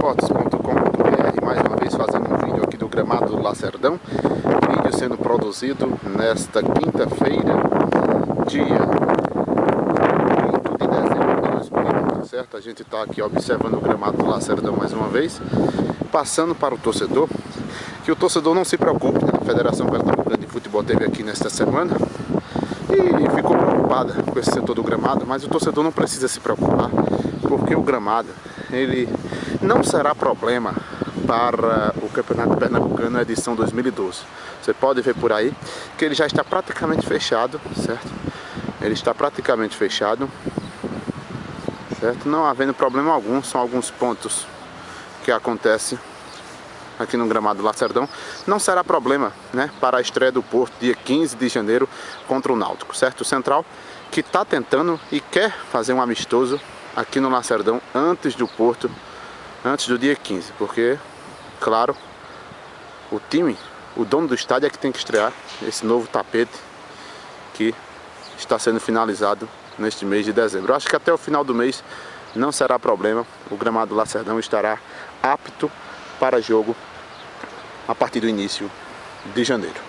esportes.com.br, mais uma vez fazendo um vídeo aqui do gramado do Lacerdão. Vídeo sendo produzido nesta quinta-feira, dia 8 de dezembro de 2020, certo? A gente está aqui observando o gramado do Lacerdão mais uma vez, passando para o torcedor, que o torcedor não se preocupe, né? A Federação Pernambucana de Futebol teve aqui nesta semana e ficou preocupada com esse setor do gramado, mas o torcedor não precisa se preocupar, porque o gramado ele não será problema para o Campeonato Pernambucano edição 2012. Você pode ver por aí que ele já está praticamente fechado, certo? Ele está praticamente fechado, certo? Não havendo problema algum, são alguns pontos que acontecem aqui no gramado do Lacerdão. Não será problema, né, para a estreia do Porto dia 15 de janeiro contra o Náutico, certo? O Central que está tentando e quer fazer um amistoso aqui no Lacerdão antes do Porto, antes do dia 15, porque, claro, o time, o dono do estádio é que tem que estrear esse novo tapete que está sendo finalizado neste mês de dezembro. Eu acho que até o final do mês não será problema, o gramado do Lacerdão estará apto para jogo a partir do início de janeiro.